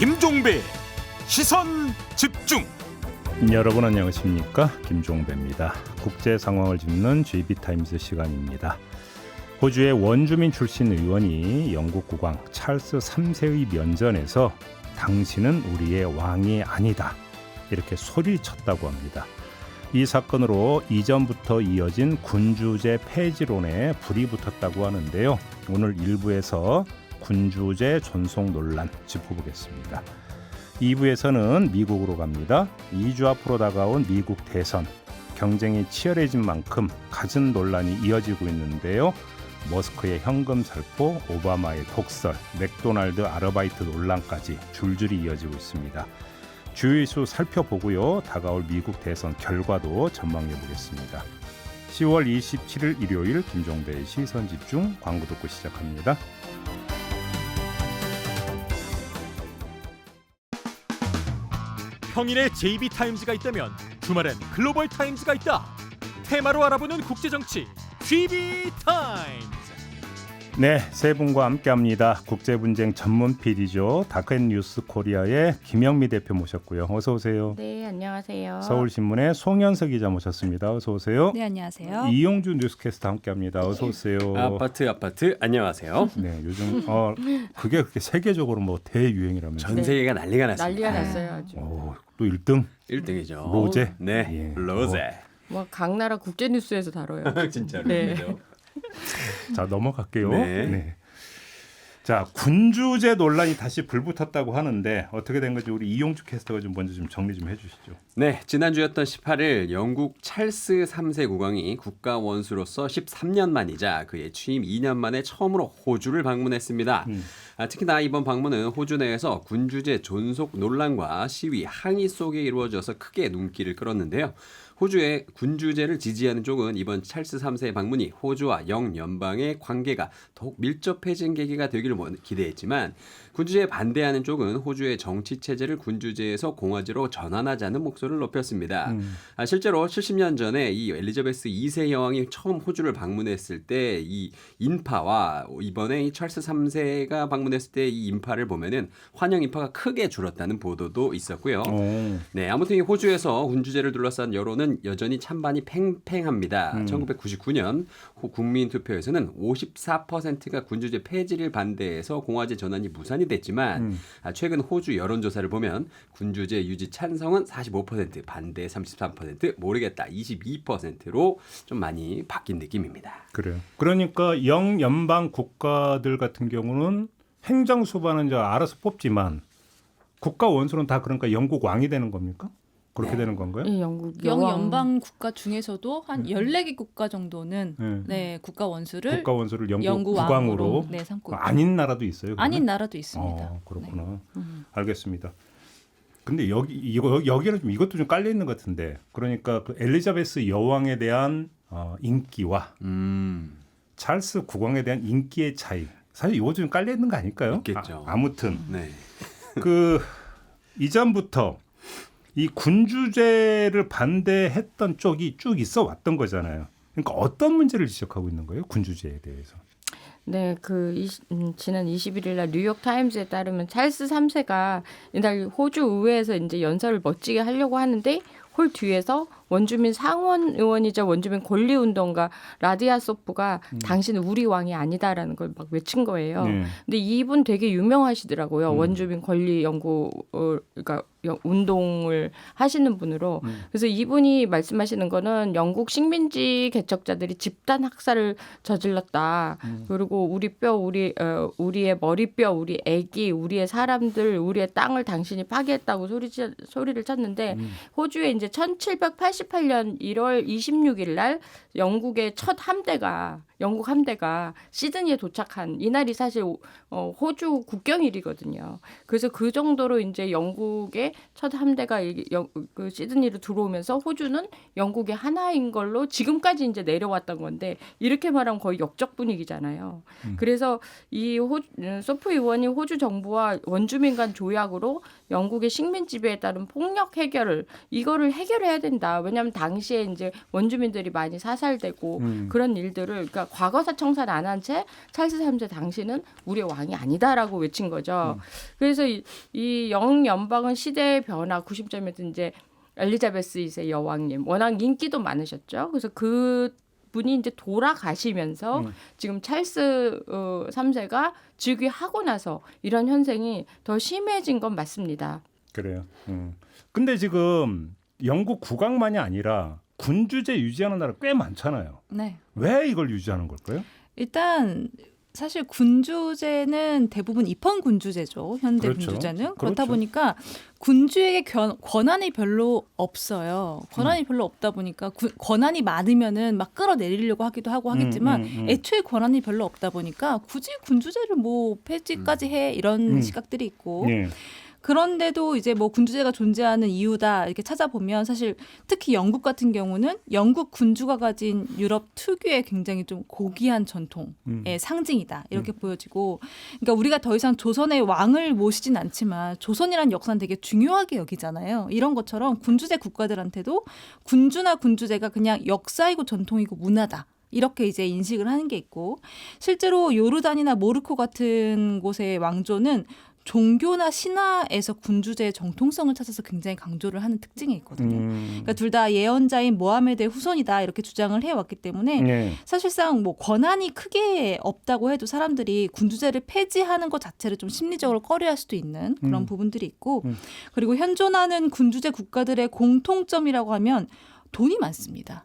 김종배 시선 집중. 여러분 안녕하십니까? 김종배입니다. 국제 상황을 짚는 JB타임즈 시간입니다. 호주의 원주민 출신 의원이 영국 국왕 찰스 3세의 면전에서 당신은 우리의 왕이 아니다 이렇게 소리쳤다고 합니다. 이 사건으로 이전부터 이어진 군주제 폐지론에 불이 붙었다고 하는데요. 오늘 1부에서 군주제 존속 논란 짚어보겠습니다. 2부에서는 미국으로 갑니다. 2주 앞으로 다가온 미국 대선, 경쟁이 치열해진 만큼 갖은 논란이 이어지고 있는데요. 머스크의 현금 살포, 오바마의 독설, 맥도날드 아르바이트 논란까지 줄줄이 이어지고 있습니다. 주요 이슈 살펴보고요. 다가올 미국 대선 결과도 전망해 보겠습니다. 10월 27일 일요일 김종배의 시선집중 광고 듣고 시작합니다. 평일에 JB타임즈가 있다면 주말엔 글로벌타임즈가 있다. 테마로 알아보는 국제정치 JB타임즈. 네, 세 분과 함께합니다. 국제분쟁 전문 PD죠. 다크앤뉴스 코리아의 김영미 대표 모셨고요. 어서 오세요. 네, 안녕하세요. 서울신문의 송현석 기자 모셨습니다. 어서 오세요. 네, 안녕하세요. 이용주 뉴스캐스터 함께합니다. 어서 오세요. 아파트 안녕하세요. 네, 요즘 그게 세계적으로 뭐 대유행이라면서. 전 세계가 난리가 났습니다. 난리가 났어요. 아주. 또 1등 1등이죠. 로제. 네, 예. 로제. 뭐 각 나라 국제 뉴스에서 다뤄요. 진짜로. 네. 자, 넘어갈게요. 네. 자, 군주제 논란이 다시 불붙었다고 하는데 어떻게 된 건지 우리 이용주 캐스터가 좀 먼저 좀 정리 좀 해주시죠. 네, 지난주였던 18일 영국 찰스 3세 국왕이 국가 원수로서 13년 만이자 그의 취임 2년 만에 처음으로 호주를 방문했습니다. 특히나 이번 방문은 호주 내에서 군주제 존속 논란과 시위, 항의 속에 이루어져서 크게 눈길을 끌었는데요. 호주의 군주제를 지지하는 쪽은 이번 찰스 3세의 방문이 호주와 영연방의 관계가 더욱 밀접해진 계기가 되기를 기대했지만 군주제에 반대하는 쪽은 호주의 정치체제를 군주제에서 공화제로 전환하자는 목소리를 높였습니다. 실제로 70년 전에 이 엘리자베스 2세 여왕이 처음 호주를 방문했을 때 이 인파와 이번에 이 찰스 3세가 방문했을 때 이 인파를 보면은 환영 인파가 크게 줄었다는 보도도 있었고요. 네, 아무튼 이 호주에서 군주제를 둘러싼 여론은 여전히 찬반이 팽팽합니다. 1999년 국민 투표에서는 54%가 군주제 폐지를 반대해서 공화제 전환이 무산이 됐지만 최근 호주 여론조사를 보면 군주제 유지 찬성은 45%, 반대 33%, 모르겠다 22%로 좀 많이 바뀐 느낌입니다. 그래요. 그러니까 영연방 국가들 같은 경우는 행정수반은 이제 알아서 뽑지만 국가 원수는 다 그러니까 영국 왕이 되는 겁니까? 그렇게 되는 건가요? 네, 영국 영연방 국가 중에서도 한 14개 국가 정도는 네, 국가 원수를 영국 국왕으로 네, 삼고 아닌 나라도 있어요. 그러면? 아닌 나라도 있습니다. 그렇구나. 네. 알겠습니다. 근데 여기는 좀 이것도 좀 깔려 있는 것 같은데, 그러니까 그 엘리자베스 여왕에 대한 인기와 찰스 국왕에 대한 인기의 차이, 사실 이거 좀 깔려 있는 거 아닐까요? 있겠죠. 아무튼 네. 그 이전부터 이 군주제를 반대했던 쪽이 쭉 있어 왔던 거잖아요. 그러니까 어떤 문제를 지적하고 있는 거예요? 군주제에 대해서. 네, 지난 21일 날 뉴욕 타임즈에 따르면 찰스 3세가 이날 호주 의회에서 이제 연설을 멋지게 하려고 하는데 홀 뒤에서 원주민 상원 의원이자 원주민 권리운동가 라디아 소프가 당신은 우리 왕이 아니다라는 걸 막 외친 거예요. 근데 이분 되게 유명하시더라고요. 원주민 권리 연구 그러니까 운동을 하시는 분으로. 그래서 이분이 말씀하시는 거는 영국 식민지 개척자들이 집단 학살을 저질렀다. 그리고 우리의 머리뼈, 우리 애기, 우리의 사람들, 우리의 땅을 당신이 파괴했다고 소리를 쳤는데 호주에 이제 1788년 1월 26일 날 영국의 첫 영국 함대가 시드니에 도착한 이날이 사실 호주 국경일이거든요. 그래서 그 정도로 이제 영국의 첫 함대가 그 시드니로 들어오면서 호주는 영국의 하나인 걸로 지금까지 이제 내려왔던 건데 이렇게 말하면 거의 역적 분위기잖아요. 그래서 이 소프 의원이 호주 정부와 원주민 간 조약으로 영국의 식민 지배에 따른 폭력 이거를 해결해야 된다. 왜냐하면 당시에 이제 원주민들이 많이 사살되고 그런 일들을 그러니까 과거사 청산 안 한 채 찰스 3세 당시는 우리의 왕이 아니다라고 외친 거죠. 그래서 이 영연방은 시대의 변화 구심점에서 이제 엘리자베스 2세 여왕님 워낙 인기도 많으셨죠. 그래서 그 분이 이제 돌아가시면서 지금 찰스 3세가 즉위하고 나서 이런 현상이 더 심해진 건 맞습니다. 그래요. 근데 지금 영국 국왕만이 아니라 군주제 유지하는 나라 꽤 많잖아요. 네. 왜 이걸 유지하는 걸까요? 일단 사실 군주제는 대부분 입헌 군주제죠. 현대 그렇죠. 군주제는. 그렇다 그렇죠. 보니까 군주에게 권한이 별로 없어요. 권한이 별로 없다 보니까 권한이 많으면은 막 끌어내리려고 하기도 하고 하겠지만 애초에 권한이 별로 없다 보니까 굳이 군주제를 뭐 폐지까지 해 이런 시각들이 있고 예. 그런데도 이제 뭐 군주제가 존재하는 이유다 이렇게 찾아보면 사실 특히 영국 같은 경우는 영국 군주가 가진 유럽 특유의 굉장히 좀 고귀한 전통의 상징이다 이렇게 보여지고 그러니까 우리가 더 이상 조선의 왕을 모시진 않지만 조선이란 역사는 되게 중요하게 여기잖아요. 이런 것처럼 군주제 국가들한테도 군주나 군주제가 그냥 역사이고 전통이고 문화다. 이렇게 이제 인식을 하는 게 있고 실제로 요르단이나 모로코 같은 곳의 왕조는 종교나 신화에서 군주제의 정통성을 찾아서 굉장히 강조를 하는 특징이 있거든요. 그러니까 둘 다 예언자인 모하메드의 후손이다 이렇게 주장을 해왔기 때문에 예. 사실상 뭐 권한이 크게 없다고 해도 사람들이 군주제를 폐지하는 것 자체를 좀 심리적으로 꺼려할 수도 있는 그런 부분들이 있고 그리고 현존하는 군주제 국가들의 공통점이라고 하면 돈이 많습니다.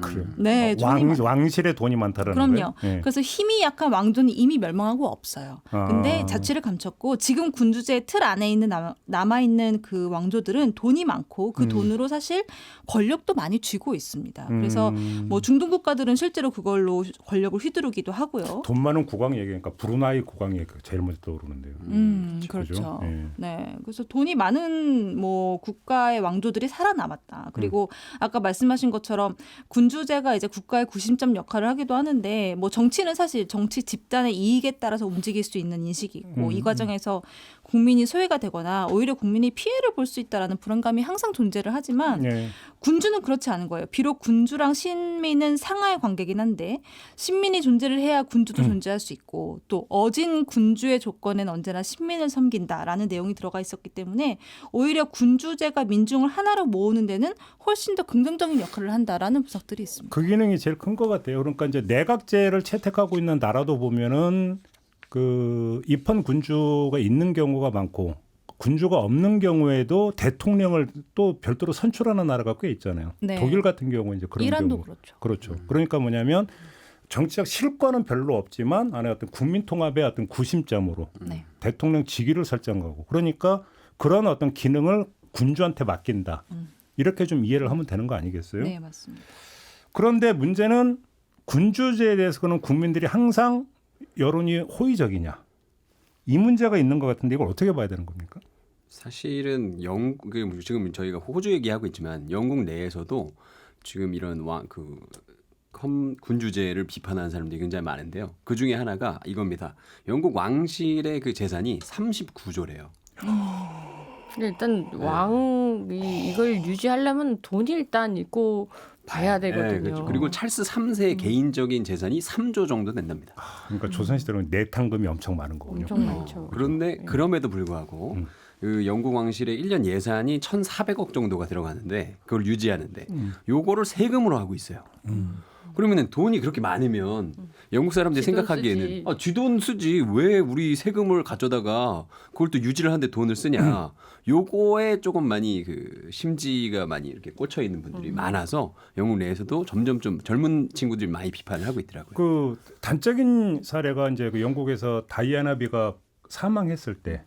그래요. 네, 왕실에 돈이 많다라는 그럼요. 거예요? 예. 그래서 힘이 약한 왕조는 이미 멸망하고 없어요. 근데 자취를 감췄고 지금 군주제 틀 안에 있는 남아있는 그 왕조들은 돈이 많고 그 돈으로 사실 권력도 많이 쥐고 있습니다. 그래서 뭐 중동 국가들은 실제로 그걸로 권력을 휘두르기도 하고요. 돈 많은 국왕 얘기니까 브루나이 국왕이 제일 먼저 떠오르는데요. 그렇죠. 예. 네, 그래서 돈이 많은 뭐 국가의 왕조들이 살아남았다. 그리고 아까 말씀하신 것처럼 군주제가 이제 국가의 구심점 역할을 하기도 하는데 뭐 정치는 사실 정치 집단의 이익에 따라서 움직일 수 있는 인식이 있고 이 과정에서 국민이 소외가 되거나 오히려 국민이 피해를 볼 수 있다라는 불안감이 항상 존재를 하지만 예. 군주는 그렇지 않은 거예요. 비록 군주랑 신민은 상하의 관계긴 한데 신민이 존재를 해야 군주도 존재할 수 있고 또 어진 군주의 조건엔 언제나 신민을 섬긴다라는 내용이 들어가 있었기 때문에 오히려 군주제가 민중을 하나로 모으는 데는 훨씬 더 긍정적인 역할을 한다라는 분석들이 있습니다. 그 기능이 제일 큰 것 같아요. 그러니까 이제 내각제를 채택하고 있는 나라도 보면은 그 입헌 군주가 있는 경우가 많고 군주가 없는 경우에도 대통령을 또 별도로 선출하는 나라가 꽤 있잖아요. 네. 독일 같은 경우 이제 그런 이란도 경우. 그렇죠. 그렇죠. 그러니까 뭐냐면 정치적 실권은 별로 없지만 안에 어떤 국민 통합의 어떤 구심점으로 네. 대통령 직위를 설정하고 그러니까 그런 어떤 기능을 군주한테 맡긴다. 이렇게 좀 이해를 하면 되는 거 아니겠어요? 네, 맞습니다. 그런데 문제는 군주제에 대해서는 국민들이 항상 여론이 호의적이냐. 이 문제가 있는 것 같은데 이걸 어떻게 봐야 되는 겁니까? 사실은 지금 저희가 호주 얘기하고 있지만 영국 내에서도 지금 이런 군주제를 비판하는 사람들이 굉장히 많은데요. 그 중에 하나가 이겁니다. 영국 왕실의 그 재산이 39조래요. 일단 왕이 이걸 유지하려면 돈이 일단 있고 봐야 되거든요. 네, 그렇죠. 그리고 찰스 3세의 개인적인 재산이 3조 정도 된답니다. 그러니까 조선시대로는 내탕금이 엄청 많은 거군요. 엄청 많죠. 그런데 네. 그럼에도 불구하고 그 영국 왕실의 1년 예산이 1,400억 정도가 들어가는데 그걸 유지하는데 요거를 세금으로 하고 있어요. 그러면은 돈이 그렇게 많으면 영국 사람들이 쥐돈 생각하기에는 쓰지. 쥐돈 쓰지 왜 우리 세금을 가져다가 그걸 또 유지를 하는데 돈을 쓰냐. 요거에 조금 많이 그 심지가 많이 이렇게 꽂혀 있는 분들이 많아서 영국 내에서도 점점 좀 젊은 친구들이 많이 비판을 하고 있더라고요. 그 단적인 사례가 이제 그 영국에서 다이애나비가 사망했을 때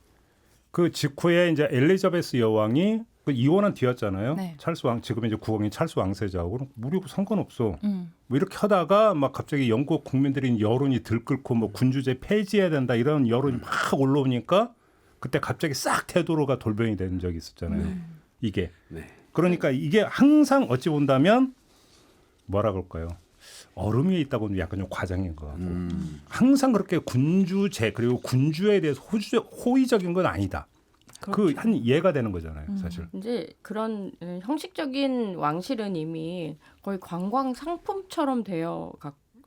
그 직후에 이제 엘리자베스 여왕이 그 이혼한 뒤였잖아요. 네. 찰스 왕 지금 이제 국왕인 찰스 왕세자하고 우리 상관없어. 뭐 이렇게 하다가 막 갑자기 영국 국민들이 여론이 들끓고 뭐 군주제 폐지해야 된다 이런 여론이 막 올라오니까 그때 갑자기 싹 테두로가 돌변이 된 적이 있었잖아요. 이게 네. 그러니까 이게 항상 어찌 본다면 뭐라 그럴까요? 얼음 위에 있다고 하면 약간 좀 과장인 것 같고 항상 그렇게 군주제 그리고 군주에 대해서 호의적인 건 아니다. 그 한 이해가 되는 거잖아요, 사실. 이제 그런 형식적인 왕실은 이미 거의 관광 상품처럼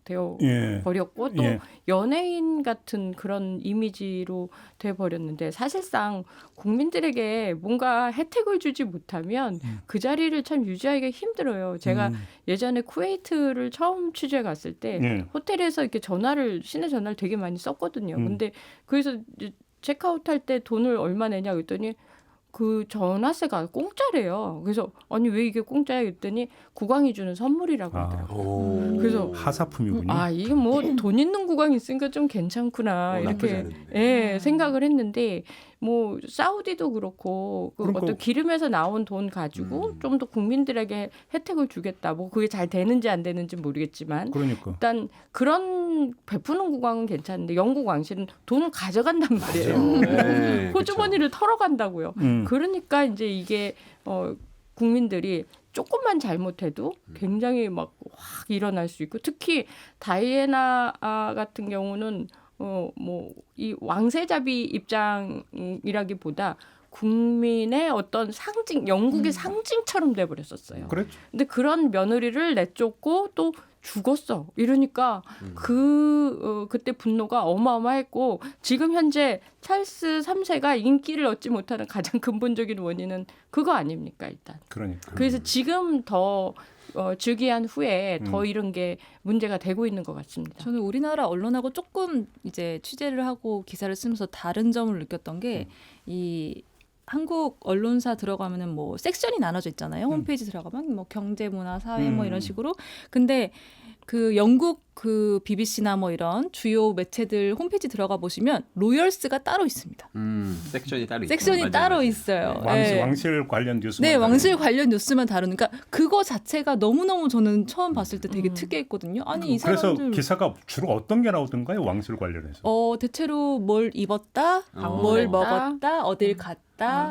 되어 예. 버렸고 또 예. 연예인 같은 그런 이미지로 돼 버렸는데 사실상 국민들에게 뭔가 혜택을 주지 못하면 그 자리를 참 유지하기가 힘들어요. 제가 예전에 쿠웨이트를 처음 취재 갔을 때 예. 호텔에서 이렇게 시내 전화를 되게 많이 썼거든요. 근데 그래서 이제 체크아웃 할 때 돈을 얼마 내냐 그랬더니 그 전화세가 공짜래요. 그래서 아니 왜 이게 공짜야 했더니 국왕이 주는 선물이라고 하더라고요. 그래서 하사품이군요. 이게 뭐 돈 있는 국왕이 있으니까 좀 괜찮구나 나쁘지 이렇게 않은데. 생각을 했는데 뭐 사우디도 그렇고 그 그러니까 어떤 기름에서 나온 돈 가지고 좀 더 국민들에게 혜택을 주겠다. 뭐 그게 잘 되는지 안 되는지 모르겠지만 그러니까. 일단 그런 베푸는 국왕은 괜찮은데 영국 왕실은 돈을 가져간단 말이에요. 네, 호주머니를 털어간다고요. 그러니까 이제 이게 국민들이 조금만 잘못해도 굉장히 막 확 일어날 수 있고 특히 다이애나 같은 경우는 뭐 이 왕세자비 입장이라기보다 국민의 어떤 상징, 영국의 상징처럼 돼버렸었어요. 그렇죠. 근데 그런 며느리를 내쫓고 또 죽었어. 이러니까 그때 분노가 어마어마했고 지금 현재 찰스 3세가 인기를 얻지 못하는 가장 근본적인 원인은 그거 아닙니까 일단. 그러니까. 그래서 지금 더 즉위한 후에 더 이런 게 문제가 되고 있는 것 같습니다. 저는 우리나라 언론하고 조금 이제 취재를 하고 기사를 쓰면서 다른 점을 느꼈던 게 이 한국 언론사 들어가면은 뭐 섹션이 나눠져 있잖아요. 홈페이지 들어가면 뭐 경제, 문화, 사회 뭐 이런 식으로. 근데 그 영국 그 BBC나 뭐 이런 주요 매체들 홈페이지 들어가 보시면 로열스가 따로 있습니다. 섹션이 따로 있죠. 섹션이 맞아요, 따로 맞아요. 있어요. 왕실, 네. 왕실 관련 뉴스. 네, 왕실 관련 뉴스만 다루는. 그러니까 그거 자체가 너무너무 저는 처음 봤을 때 되게 특이했거든요. 아니 이 그래서 사람들 기사가 주로 어떤 게 나오던가요? 왕실 관련해서. 대체로 뭘 입었다, 뭘 먹었다, 어딜 갔다.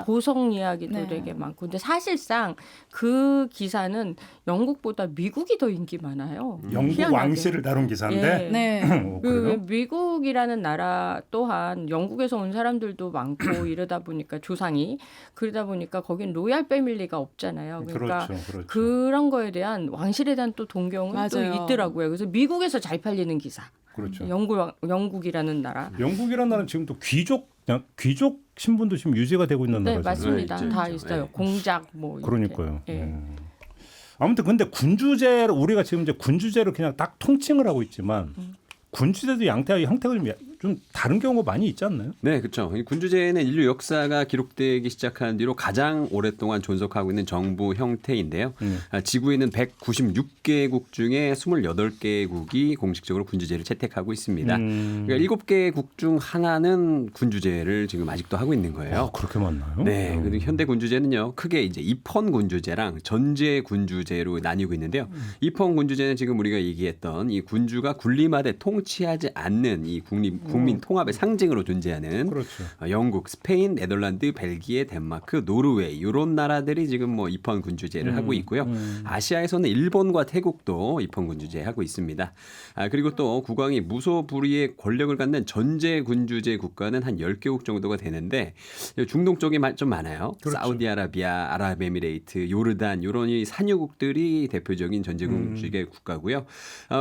보성 이야기도 네. 되게 많고 근데 사실상 그 기사는 영국보다 미국이 더 인기 많아요. 영국 희한하게. 왕실을 다룬 기사인데. 예. 네. 그래요? 미국이라는 나라 또한 영국에서 온 사람들도 많고 이러다 보니까 조상이 그러다 보니까 거긴 로얄 패밀리가 없잖아요. 그러니까 그렇죠. 그런 거에 대한 왕실에 대한 또 동경은 또 맞아요. 있더라고요. 그래서 미국에서 잘 팔리는 기사. 그렇죠. 영국이라는 나라. 영국이라는 나라는 지금 또 귀족 신분도 지금 유지가 되고 있는 네, 나라잖아요. 맞습니다. 있죠, 다 있죠. 있어요. 네. 공작 뭐 이렇게. 그러니까요. 예. 아무튼 근데 군주제를 우리가 지금 이제 군주제를 그냥 딱 통칭을 하고 있지만 군주제도 형태가 좀 다른 경우가 많이 있지 않나요? 네, 그렇죠. 이 군주제는 인류 역사가 기록되기 시작한 뒤로 가장 오랫동안 존속하고 있는 정부 형태인데요. 지구에 있는 196개국 중에 28개국이 공식적으로 군주제를 채택하고 있습니다. 그러니까 7개국 중 하나는 군주제를 지금 아직도 하고 있는 거예요. 그렇게 많나요? 네, 그리고 현대 군주제는요, 크게 이제 입헌 군주제랑 전제 군주제로 나뉘고 있는데요. 입헌 군주제는 지금 우리가 얘기했던 이 군주가 군림하되 통치하지 않는 이 국민 통합의 상징으로 존재하는 그렇죠. 영국, 스페인, 네덜란드, 벨기에, 덴마크, 노르웨이 이런 나라들이 지금 뭐 입헌 군주제를 하고 있고요. 아시아에서는 일본과 태국도 입헌 군주제 하고 있습니다. 그리고 또 국왕이 무소불위의 권력을 갖는 전제 군주제 국가는 한 10개국 정도가 되는데 중동 쪽이 좀 많아요. 그렇죠. 사우디아라비아, 아랍에미레이트, 요르단 이런 이 산유국들이 대표적인 전제 군주제 국가고요.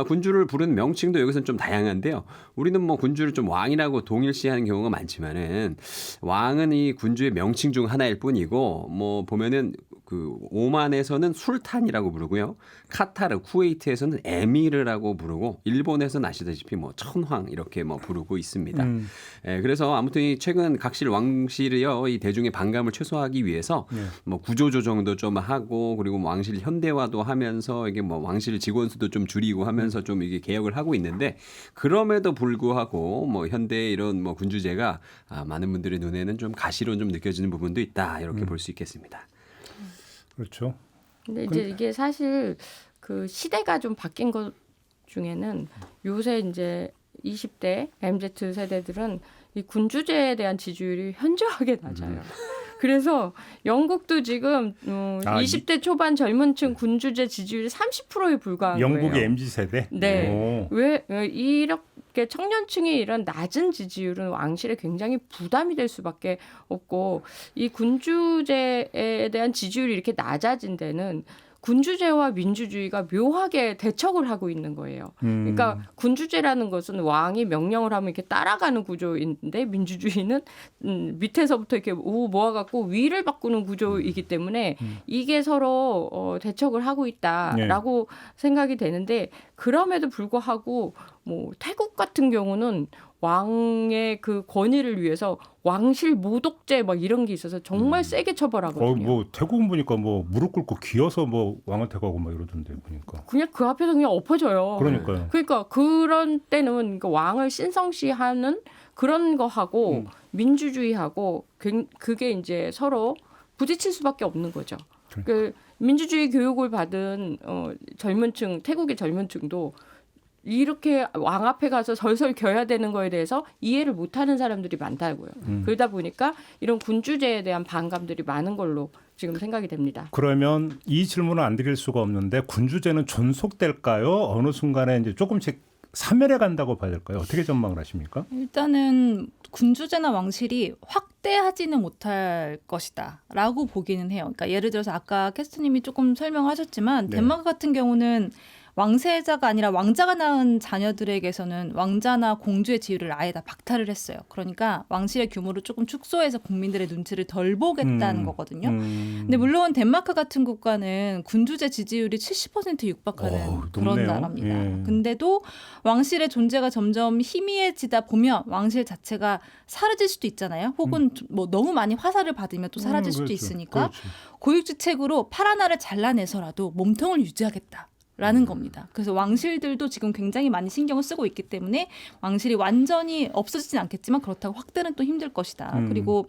군주를 부르는 명칭도 여기서는 좀 다양한데요. 우리는 뭐 군주를 좀 왕이라고 동일시하는 경우가 많지만은 왕은 이 군주의 명칭 중 하나일 뿐이고 뭐 보면은 그 오만에서는 술탄이라고 부르고요. 카타르, 쿠웨이트에서는 에미르라고 부르고 일본에서는 아시다시피 뭐 천황 이렇게 뭐 부르고 있습니다. 그래서 아무튼 이 최근 각실 왕실이요 이 대중의 반감을 최소화하기 위해서 뭐 구조조정도 좀 하고 그리고 왕실 현대화도 하면서 이게 뭐 왕실 직원 수도 좀 줄이고 하면서 좀 이게 개혁을 하고 있는데 그럼에도 불구하고 뭐 현대 이런 뭐 군주제가 많은 분들의 눈에는 좀 가시로 좀 느껴지는 부분도 있다 이렇게 볼 수 있겠습니다. 그렇죠. 근데 이제 이게 사실 그 시대가 좀 바뀐 것 중에는 요새 이제 20대 MZ 세대들은 이 군주제에 대한 지지율이 현저하게 낮아요. 그래서 영국도 지금 20대 초반 젊은층 군주제 지지율이 30%에 불과한 영국의 거예요. MZ 세대. 네. 왜 이렇게 청년층의 이런 낮은 지지율은 왕실에 굉장히 부담이 될 수밖에 없고 이 군주제에 대한 지지율이 이렇게 낮아진 데는 군주제와 민주주의가 묘하게 대척을 하고 있는 거예요. 그러니까 군주제라는 것은 왕이 명령을 하면 이렇게 따라가는 구조인데 민주주의는 밑에서부터 이렇게 모아갖고 위를 바꾸는 구조이기 때문에 이게 서로 대척을 하고 있다라고 생각이 되는데 그럼에도 불구하고 뭐 태국 같은 경우는 왕의 그 권위를 위해서 왕실 모독죄 막 이런 게 있어서 정말 세게 처벌하거든요. 뭐 태국은 보니까 뭐 무릎 꿇고 기어서 뭐 왕한테 가고 막 이러던데 보니까. 그냥 그 앞에서 그냥 엎어져요. 그러니까요. 그러니까 그런 때는 그러니까 왕을 신성시하는 그런 거 하고 민주주의하고 그게 이제 서로 부딪힐 수밖에 없는 거죠. 그 민주주의 교육을 받은 젊은층, 태국의 젊은층도 이렇게 왕 앞에 가서 설설 겨야 되는 거에 대해서 이해를 못하는 사람들이 많다고요. 그러다 보니까 이런 군주제에 대한 반감들이 많은 걸로 지금 생각이 됩니다. 그러면 이 질문을 안 드릴 수가 없는데 군주제는 존속될까요? 어느 순간에 이제 조금씩 사멸해 간다고 봐야 될까요? 어떻게 전망을 하십니까? 일단은 군주제나 왕실이 확대하지는 못할 것이다라고 보기는 해요. 그러니까 예를 들어서 아까 캐스트님이 조금 설명하셨지만 덴마크 같은 경우는 왕세자가 아니라 왕자가 낳은 자녀들에게서는 왕자나 공주의 지위를 아예 다 박탈을 했어요. 그러니까 왕실의 규모를 조금 축소해서 국민들의 눈치를 덜 보겠다는 거거든요. 근데 물론 덴마크 같은 국가는 군주제 지지율이 70% 육박하는 그런 높네요. 나라입니다. 예. 근데도 왕실의 존재가 점점 희미해지다 보면 왕실 자체가 사라질 수도 있잖아요. 혹은 뭐 너무 많이 화살을 받으면 또 사라질 수도 그렇죠. 있으니까 그렇죠. 고육지책으로 팔 하나를 잘라내서라도 몸통을 유지하겠다. 라는 겁니다. 그래서 왕실들도 지금 굉장히 많이 신경을 쓰고 있기 때문에 왕실이 완전히 없어지진 않겠지만 그렇다고 확대는 또 힘들 것이다. 그리고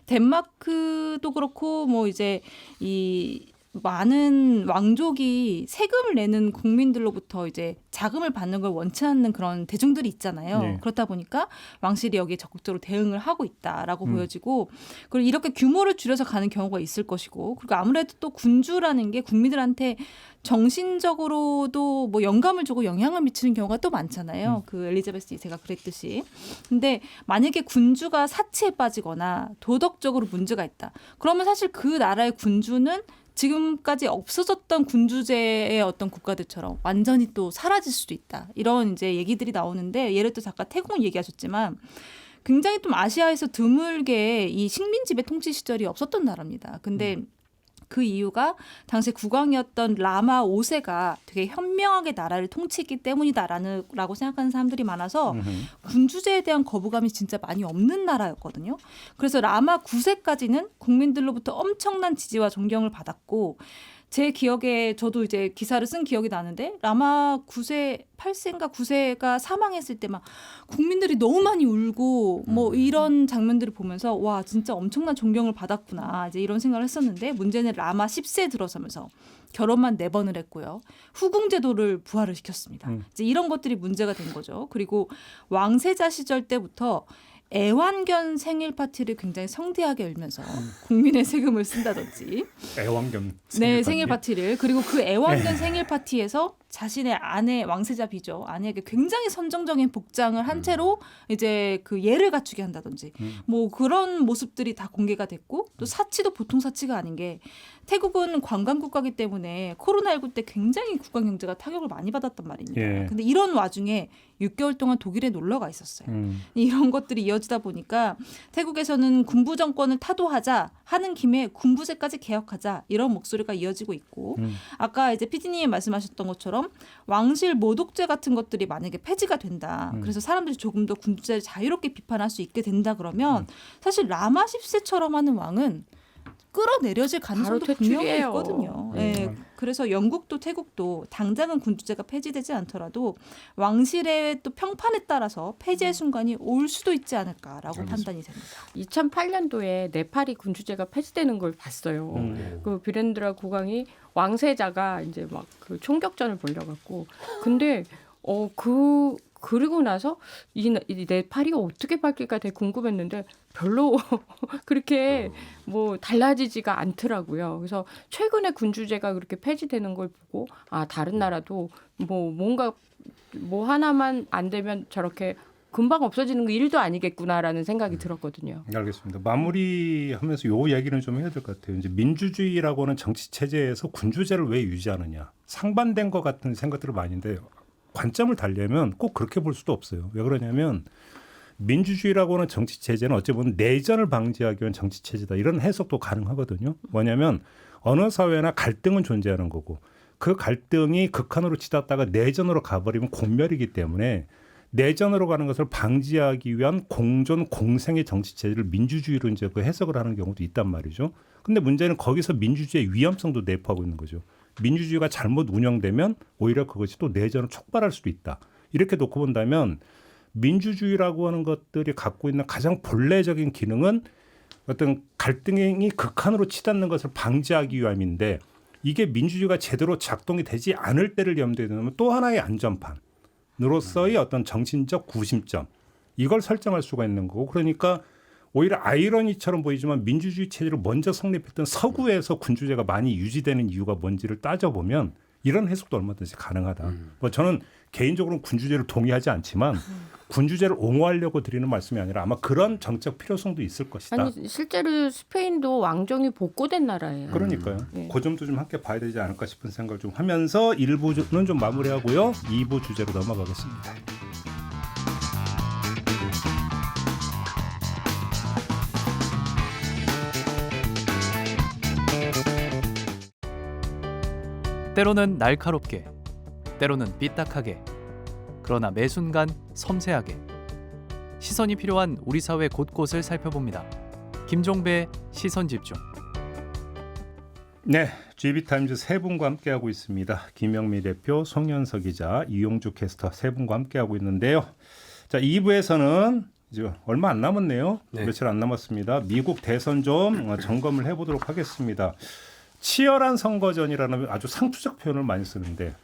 덴마크도 그렇고 뭐 이제 이 많은 왕족이 세금을 내는 국민들로부터 이제 자금을 받는 걸 원치 않는 그런 대중들이 있잖아요. 네. 그렇다 보니까 왕실이 여기에 적극적으로 대응을 하고 있다라고 보여지고 그리고 이렇게 규모를 줄여서 가는 경우가 있을 것이고 그리고 아무래도 또 군주라는 게 국민들한테 정신적으로도 뭐 영감을 주고 영향을 미치는 경우가 또 많잖아요. 그 엘리자베스 2세가 그랬듯이. 근데 만약에 군주가 사치에 빠지거나 도덕적으로 문제가 있다. 그러면 사실 그 나라의 군주는 지금까지 없어졌던 군주제의 어떤 국가들처럼 완전히 또 사라질 수도 있다. 이런 이제 얘기들이 나오는데 예를 들어서 아까 태국 얘기하셨지만 굉장히 좀 아시아에서 드물게 이 식민지배 통치 시절이 없었던 나라입니다. 근데 그 이유가 당시 국왕이었던 라마 5세가 되게 현명하게 나라를 통치했기 때문이다라고 생각하는 사람들이 많아서 군주제에 대한 거부감이 진짜 많이 없는 나라였거든요. 그래서 라마 9세까지는 국민들로부터 엄청난 지지와 존경을 받았고 제 기억에 저도 이제 기사를 쓴 기억이 나는데 라마 9세, 8세인가 9세가 사망했을 때 막 국민들이 너무 많이 울고 뭐 이런 장면들을 보면서 와 진짜 엄청난 존경을 받았구나 이제 이런 생각을 했었는데 문제는 라마 10세 들어서면서 결혼만 4번을 했고요. 후궁제도를 부활을 시켰습니다. 이제 이런 것들이 문제가 된 거죠. 그리고 왕세자 시절 때부터 애완견 생일 파티를 굉장히 성대하게 열면서 국민의 세금을 쓴다든지 애완견 네, 생일 파티를 그리고 그 애완견 생일 파티에서 자신의 아내 왕세자 비죠 아내에게 굉장히 선정적인 복장을 한 채로 이제 그 예를 갖추게 한다든지 뭐 그런 모습들이 다 공개가 됐고 또 사치도 보통 사치가 아닌 게 태국은 관광 국가이기 때문에 코로나19 때 굉장히 국가 경제가 타격을 많이 받았단 말입니다. 예. 근데 이런 와중에 6개월 동안 독일에 놀러가 있었어요. 이런 것들이 이어지다 보니까 태국에서는 군부 정권을 타도하자 하는 김에 군부제까지 개혁하자 이런 목소리가 이어지고 있고 아까 이제 PD님이 말씀하셨던 것처럼 왕실 모독죄 같은 것들이 만약에 폐지가 된다. 그래서 사람들이 조금 더 군주제를 자유롭게 비판할 수 있게 된다 그러면 사실 라마 10세처럼 하는 왕은 끌어내려질 가능성도 분명히 퇴출이에요. 있거든요. 네. 그래서 영국도 태국도 당장은 군주제가 폐지되지 않더라도 왕실의 또 평판에 따라서 폐지의 순간이 올 수도 있지 않을까라고 판단이 됩니다. 2008년도에 네팔이 군주제가 폐지되는 걸 봤어요. 그 비렌드라 국왕이 왕세자가 이제 막 그 총격전을 벌려갖고 근데 그리고 나서 이 네팔이 어떻게 바뀔까 되게 궁금했는데 별로 그렇게 뭐 달라지지가 않더라고요. 그래서 최근에 군주제가 그렇게 폐지되는 걸 보고 아 다른 나라도 뭐 뭔가 뭐 하나만 안 되면 저렇게 금방 없어지는 거 일도 아니겠구나라는 생각이 들었거든요. 알겠습니다. 마무리하면서 요 얘기는 좀 해야 될 것 같아요. 이제 민주주의라고 하는 정치 체제에서 군주제를 왜 유지하느냐. 상반된 것 같은 생각들을 많이 했는데 관점을 달리면 꼭 그렇게 볼 수도 없어요. 왜 그러냐면 민주주의라고 하는 정치 체제는 어찌 보면 내전을 방지하기 위한 정치 체제다. 이런 해석도 가능하거든요. 뭐냐면 어느 사회나 갈등은 존재하는 거고 그 갈등이 극한으로 치닫다가 내전으로 가버리면 공멸이기 때문에 내전으로 가는 것을 방지하기 위한 공존 공생의 정치 체제를 민주주의로 이제 그 해석을 하는 경우도 있단 말이죠. 근데 문제는 거기서 민주주의의 위험성도 내포하고 있는 거죠. 민주주의가 잘못 운영되면 오히려 그것이 또 내전을 촉발할 수도 있다. 이렇게 놓고 본다면 민주주의라고 하는 것들이 갖고 있는 가장 본래적인 기능은 어떤 갈등이 극한으로 치닫는 것을 방지하기 위함인데 이게 민주주의가 제대로 작동이 되지 않을 때를 염두에 두면 또 하나의 안전판으로서의 어떤 정신적 구심점 이걸 설정할 수가 있는 거고 그러니까 오히려 아이러니처럼 보이지만 민주주의 체제를 먼저 성립했던 서구에서 군주제가 많이 유지되는 이유가 뭔지를 따져보면 이런 해석도 얼마든지 가능하다. 뭐 저는 개인적으로는 군주제를 동의하지 않지만 군주제를 옹호하려고 드리는 말씀이 아니라 아마 그런 정책 필요성도 있을 것이다. 아니 실제로 스페인도 왕정이 복고된 나라예요. 그러니까요. 네. 그 점도 좀 함께 봐야 되지 않을까 싶은 생각을 좀 하면서 1부는 좀 마무리하고요. 2부 주제로 넘어가겠습니다. 때로는 날카롭게, 때로는 삐딱하게, 그러나 매 순간 섬세하게 시선이 필요한 우리 사회 곳곳을 살펴봅니다. 김종배의 시선집중. 네, GB타임즈 세 분과 함께하고 있습니다. 김영미 대표, 송현석 기자, 이용주 캐스터 세 분과 함께하고 있는데요. 자, 2부에서는 이제 얼마 안 남았네요. 네. 며칠 안 남았습니다. 미국 대선 좀 점검을 해보도록 하겠습니다. 치열한 선거전이라는 아주 상투적 표현을 많이 쓰는데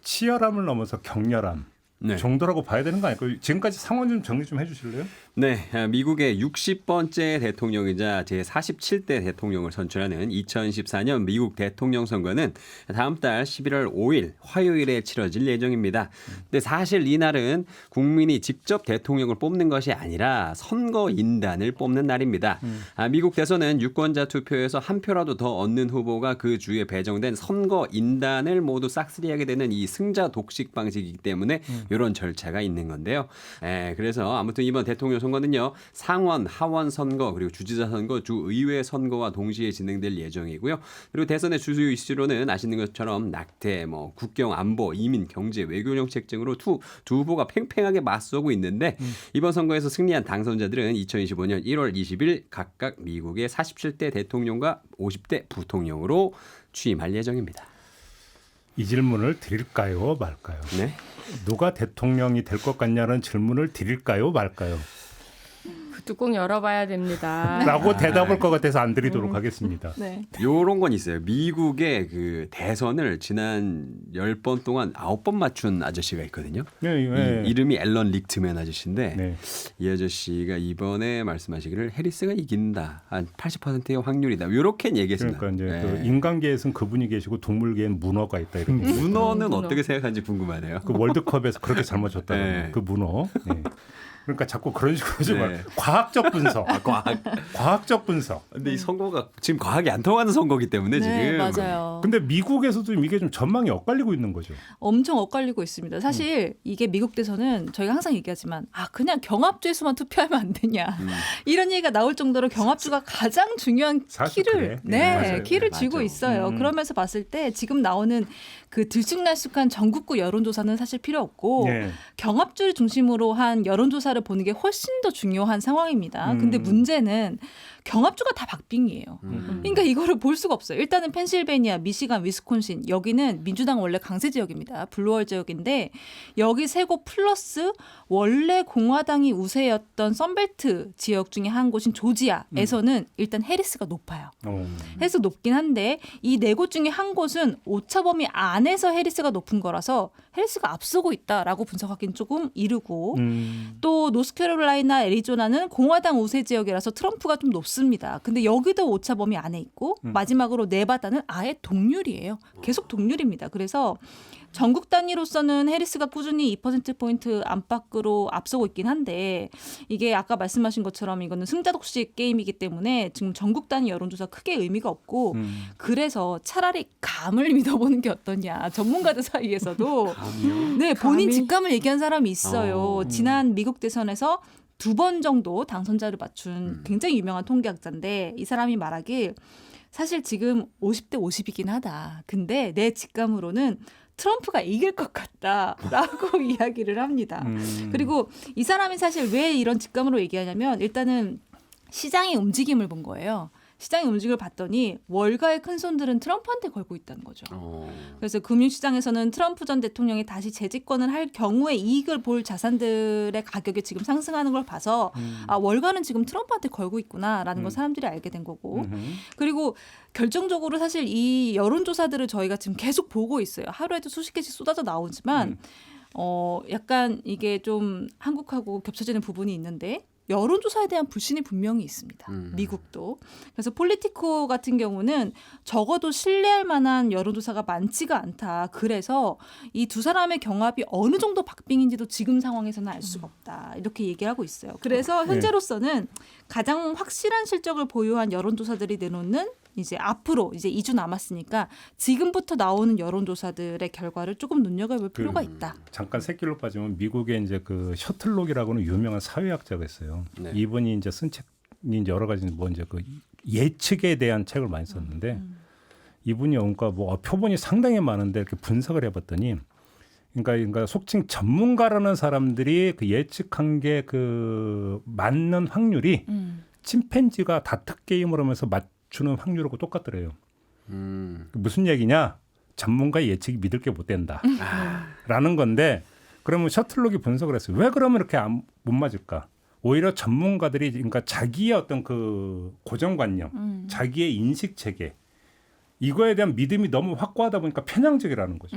치열함을 넘어서 격렬함 네. 정도라고 봐야 되는 거 아닐까요? 지금까지 상황 좀 정리 좀 해주실래요? 네, 미국의 60번째 대통령이자 제47대 대통령을 선출하는 2014년 미국 대통령 선거는 다음 달 11월 5일 화요일에 치러질 예정입니다. 근데 사실 이날은 국민이 직접 대통령을 뽑는 것이 아니라 선거인단을 뽑는 날입니다. 미국 대선은 유권자 투표에서 한 표라도 더 얻는 후보가 그 주에 배정된 선거인단을 모두 싹쓸이하게 되는 이 승자 독식 방식이기 때문에 이런 절차가 있는 건데요. 그래서 아무튼 이번 대통령 선거는요. 상원, 하원 선거 그리고 주지사 선거, 주의회 선거와 동시에 진행될 예정이고요. 그리고 대선의 주요 이슈로는 아시는 것처럼 낙태, 국경 안보, 이민, 경제, 외교 정책 등으로 두 후보가 팽팽하게 맞서고 있는데 이번 선거에서 승리한 당선자들은 2025년 1월 20일 각각 미국의 47대 대통령과 50대 부통령으로 취임할 예정입니다. 이 질문을 드릴까요, 말까요? 네. 누가 대통령이 될 것 같냐는 질문을 드릴까요, 말까요? 그 뚜껑 열어봐야 됩니다. 라고 대답할 것 같아서 안 드리도록 하겠습니다. 네. 요런 건 있어요. 미국의 그 대선을 지난 10번 동안 9번 맞춘 아저씨가 있거든요. 네. 이름이 앨런 릭트맨 아저씨인데 네. 이 아저씨가 이번에 말씀하시기를 해리스가 이긴다. 한 80%의 확률이다. 이렇게 얘기했습니다. 그러니까 이제 네. 그 인간계에서는 그분이 계시고 동물계에는 문어가 있다 이렇게. 문어는 문어. 어떻게 생각하는지 궁금하네요. 그 월드컵에서 그렇게 잘못 쳤다는 네. 그 문어. 네. 그러니까 자꾸 그런 식으로 하지 네. 말고 과학적 분석. 과학적 분석. 근데 이 선거가 지금 과학이 안 통하는 선거기 때문에 네, 지금 맞아요. 근데 미국에서도 이게 좀 전망이 엇갈리고 있는 거죠. 엄청 엇갈리고 있습니다. 사실 이게 미국 대선은 저희가 항상 얘기하지만 그냥 경합주에서만 투표하면 안 되냐 이런 얘기가 나올 정도로 경합주가 가장 중요한 사실 키를 그래. 네, 맞아요. 키를 네, 쥐고 맞아. 있어요. 그러면서 봤을 때 지금 나오는 그 들쑥날쑥한 전국구 여론조사는 사실 필요 없고 네. 경합주를 중심으로 한 여론조사를 보는 게 훨씬 더 중요한 상황입니다. 근데 문제는 경합주가 다 박빙이에요. 그러니까 이거를 볼 수가 없어요. 일단은 펜실베니아, 미시간, 위스콘신 여기는 민주당 원래 강세 지역입니다. 블루월 지역인데 여기 세 곳 플러스 원래 공화당이 우세였던 선벨트 지역 중에 한 곳인 조지아에서는 일단 해리스가 높아요. 해리스가 높긴 한데 이 네 곳 중에 한 곳은 오차 범위 안에서 해리스가 높은 거라서 해리스가 앞서고 있다라고 분석하기는 조금 이르고 또 그리고 노스캐롤라이나, 애리조나는 공화당 우세 지역이라서 트럼프가 좀 높습니다. 근데 여기도 오차범위 안에 있고 마지막으로 네바다는 아예 동률이에요. 계속 동률입니다. 그래서 전국 단위로서는 해리스가 꾸준히 2%포인트 안팎으로 앞서고 있긴 한데 이게 아까 말씀하신 것처럼 이거는 승자독식 게임이기 때문에 지금 전국 단위 여론조사 크게 의미가 없고 그래서 차라리 감을 믿어보는 게 어떠냐. 전문가들 사이에서도 네, 본인 직감을 얘기한 사람이 있어요. 지난 미국 대선에서 2번 정도 당선자를 맞춘 굉장히 유명한 통계학자인데 이 사람이 말하길 사실 지금 50대 50이긴 하다. 근데 내 직감으로는 트럼프가 이길 것 같다라고 이야기를 합니다. 그리고 이 사람이 사실 왜 이런 직감으로 얘기하냐면 일단은 시장의 움직임을 본 거예요. 시장의 움직임을 봤더니 월가의 큰 손들은 트럼프한테 걸고 있다는 거죠. 그래서 금융시장에서는 트럼프 전 대통령이 다시 재집권을 할 경우에 이익을 볼 자산들의 가격이 지금 상승하는 걸 봐서 아, 월가는 지금 트럼프한테 걸고 있구나라는 걸 사람들이 알게 된 거고. 그리고 결정적으로 사실 이 여론조사들을 저희가 지금 계속 보고 있어요. 하루에도 수십 개씩 쏟아져 나오지만 약간 이게 좀 한국하고 겹쳐지는 부분이 있는데 여론조사에 대한 불신이 분명히 있습니다. 미국도. 그래서 폴리티코 같은 경우는 적어도 신뢰할 만한 여론조사가 많지가 않다. 그래서 이 두 사람의 경합이 어느 정도 박빙인지도 지금 상황에서는 알 수가 없다. 이렇게 얘기를 하고 있어요. 그래서 현재로서는 가장 확실한 실적을 보유한 여론조사들이 내놓는 이제 앞으로 이제 2주 남았으니까 지금부터 나오는 여론조사들의 결과를 조금 눈여겨볼 필요가 있다. 잠깐 새길로 빠지면 미국에 이제 그 셔틀록이라고는 유명한 사회학자가 있어요. 네. 이분이 이제 쓴 책이 이제 여러 가지 뭐 이제 그 예측에 대한 책을 많이 썼는데 이분이 그러니까 뭐 표본이 상당히 많은데 이렇게 분석을 해봤더니 그러니까 속칭 전문가라는 사람들이 그 예측한 게 그 맞는 확률이 침팬지가 다트 게임을 하면서 맞추는 확률하고 똑같더래요. 무슨 얘기냐? 전문가의 예측이 믿을 게 못 된다. 라는 건데 그러면 셔틀록이 분석을 했어요. 왜 그러면 이렇게 못 맞을까? 오히려 전문가들이 그러니까 자기의 어떤 그 고정관념, 자기의 인식 체계 이거에 대한 믿음이 너무 확고하다 보니까 편향적이라는 거죠.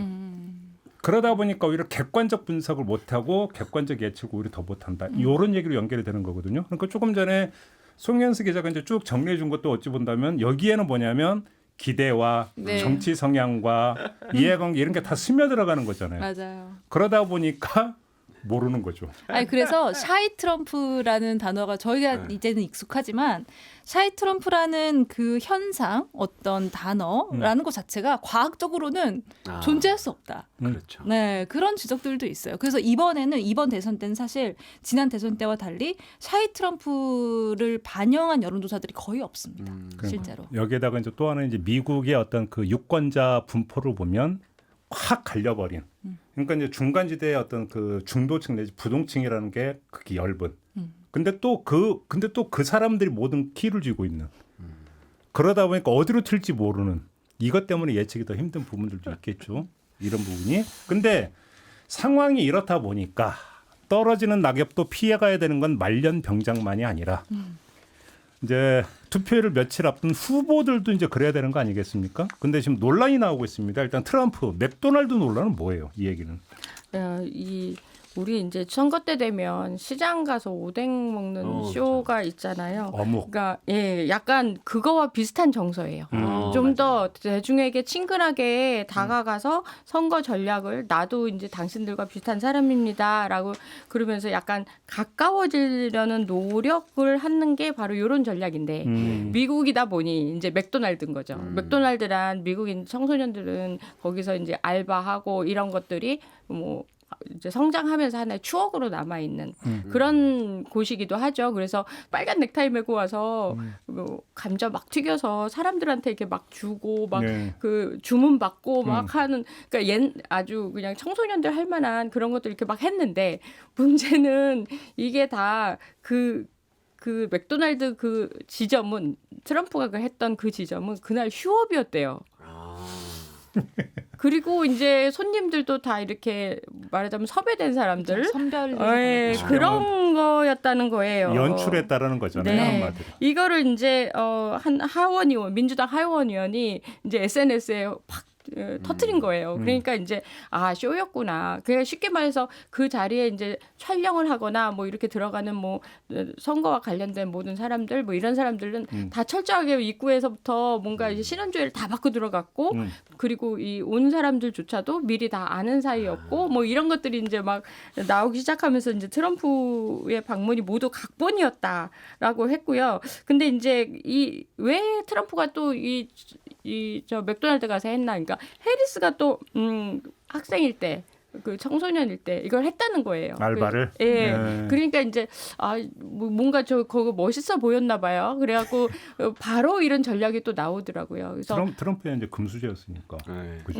그러다 보니까 오히려 객관적 분석을 못하고 객관적 예측을 오히려 더 못한다. 이런 얘기로 연결이 되는 거거든요. 그러니까 조금 전에 송현수 기자가 이제 쭉 정리해 준 것도 어찌 본다면 여기에는 뭐냐면 기대와 네. 정치 성향과 이해관계 이런 게 다 스며들어가는 거잖아요. 맞아요. 그러다 보니까 모르는 거죠. 아니 그래서 샤이 트럼프라는 단어가 저희가 이제는 익숙하지만 샤이 트럼프라는 그 현상 어떤 단어라는 것 자체가 과학적으로는 존재할 수 없다. 그렇죠. 네, 그런 지적들도 있어요. 그래서 이번에는 이번 대선 때는 사실 지난 대선 때와 달리 샤이 트럼프를 반영한 여론조사들이 거의 없습니다. 실제로. 여기에다가 이제 또 하나 이제 미국의 어떤 그 유권자 분포를 보면 확 갈려버린. 그러니까 이제 중간지대의 어떤 그 중도층 내지 부동층이라는 게 그게 엷은. 근데 또 그 사람들이 모든 키를 쥐고 있는. 그러다 보니까 어디로 튈지 모르는. 이것 때문에 예측이 더 힘든 부분들도 있겠죠. 이런 부분이. 근데 상황이 이렇다 보니까 떨어지는 낙엽도 피해가야 되는 건 말년 병장만이 아니라 이제 투표를 며칠 앞둔 후보들도 이제 그래야 되는 거 아니겠습니까? 근데 지금 논란이 나오고 있습니다. 일단 트럼프, 맥도날드 논란은 뭐예요? 이 얘기는. 우리 이제 선거 때 되면 시장 가서 오뎅 먹는 쇼가 있잖아요. 어묵. 그러니까 약간 그거와 비슷한 정서예요. 좀 더 대중에게 친근하게 다가가서 선거 전략을 나도 이제 당신들과 비슷한 사람입니다라고 그러면서 약간 가까워지려는 노력을 하는 게 바로 이런 전략인데 미국이다 보니 이제 맥도날드인 거죠. 맥도날드란 미국인 청소년들은 거기서 이제 알바하고 이런 것들이 뭐 이제 성장하면서 하나의 추억으로 남아 있는 그런 곳이기도 하죠. 그래서 빨간 넥타이 메고 와서 뭐 감자 막 튀겨서 사람들한테 이렇게 막 주고 막 그 주문 받고 막 하는 그러니까 아주 그냥 청소년들 할 만한 그런 것들 이렇게 막 했는데 문제는 이게 다 그 맥도날드 그 지점은 트럼프가 했던 그 지점은 그날 휴업이었대요. 그리고 이제 손님들도 다 이렇게 말하자면 섭외된 사람들 선별 그런 거였다는 거예요. 연출했다라는 거잖아요. 네. 한마디로. 이거를 이제 한 하원 의원 민주당 하원 의원이 이제 SNS에 팍 터트린 거예요. 그러니까 이제 쇼였구나. 그냥 쉽게 말해서 그 자리에 이제 촬영을 하거나 뭐 이렇게 들어가는 뭐 선거와 관련된 모든 사람들 뭐 이런 사람들은 다 철저하게 입구에서부터 뭔가 이제 신원조회를 다 받고 들어갔고 그리고 이 온 사람들조차도 미리 다 아는 사이였고 뭐 이런 것들이 이제 막 나오기 시작하면서 이제 트럼프의 방문이 모두 각본이었다라고 했고요. 근데 이제 이 왜 트럼프가 또 저 맥도날드 가서 했나? 그러니까 해리스가 또 학생일 때. 그 청소년일 때 이걸 했다는 거예요. 알바를. 예. 그러니까 이제 뭔가 그거 멋있어 보였나 봐요. 그래갖고 바로 이런 전략이 또 나오더라고요. 그래서 트럼프는 이제 금수저였으니까. 그죠?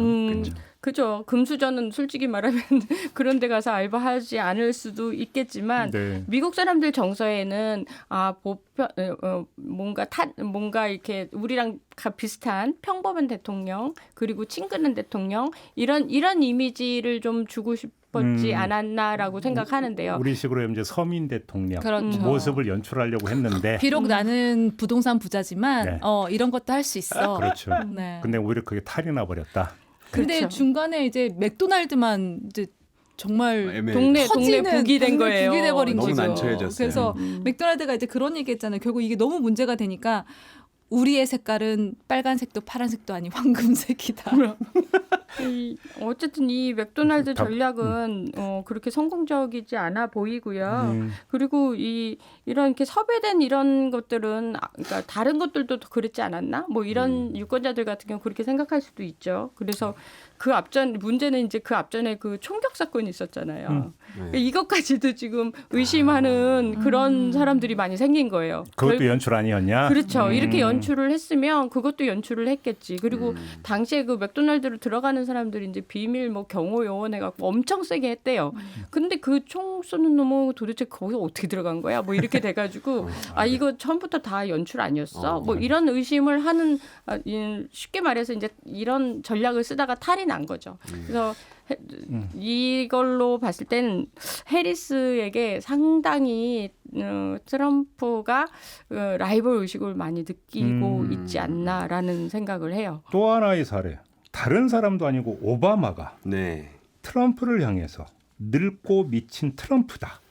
그죠. 금수저는 솔직히 말하면 그런 데 가서 알바하지 않을 수도 있겠지만 네. 미국 사람들 정서에는 뭔가 이렇게 우리랑 비슷한 평범한 대통령 그리고 친근한 대통령 이런 이미지를 좀 주고 싶었지 않았나라고 생각하는데요. 우리식으로 이제 서민 대통령 그렇죠. 모습을 연출하려고 했는데 비록 나는 부동산 부자지만 네. 이런 것도 할 수 있어. 그렇죠. 네. 근데 오히려 그게 탈이 나버렸다. 근데 그렇죠. 중간에 이제 맥도날드만 이제 정말 애매해. 동네 터지는 북이 된 거예요. 북이 돼버린 너무 거죠. 난처해졌어요. 그래서 맥도날드가 이제 그런 얘기했잖아요. 결국 이게 너무 문제가 되니까 우리의 색깔은 빨간색도 파란색도 아닌 황금색이다. 어쨌든 이 맥도날드 전략은 그렇게 성공적이지 않아 보이고요. 그리고 이런 이렇게 섭외된 이런 것들은 그러니까 다른 것들도 그랬지 않았나? 뭐 이런 유권자들 같은 경우 그렇게 생각할 수도 있죠. 그래서 그 앞전 문제는 이제 그 앞전에 그 총격 사건이 있었잖아요. 그러니까 이것까지도 지금 의심하는 그런 사람들이 많이 생긴 거예요. 그것도 연출 아니었냐? 그렇죠. 이렇게 연출을 했으면 그것도 연출을 했겠지. 그리고 당시에 그 맥도날드로 들어가는 사람들이 이제 비밀 뭐 경호 요원 해갖고 엄청 세게 했대요. 근데 그 총 쏘는 놈은 도대체 거기서 어떻게 들어간 거야? 뭐 이렇게 돼가지고 이거 처음부터 다 연출 아니었어? 뭐 이런 의심을 하는 쉽게 말해서 이제 이런 전략을 쓰다가 탈이 난 거죠. 그래서 이걸로 봤을 때는 해리스에게 상당히 트럼프가 라이벌 의식을 많이 느끼고 있지 않나라는 생각을 해요. 또 하나의 사례. 다른 사람도 아니고 오바마가 네. 트럼프를 향해서 늙고 미친 트럼프다.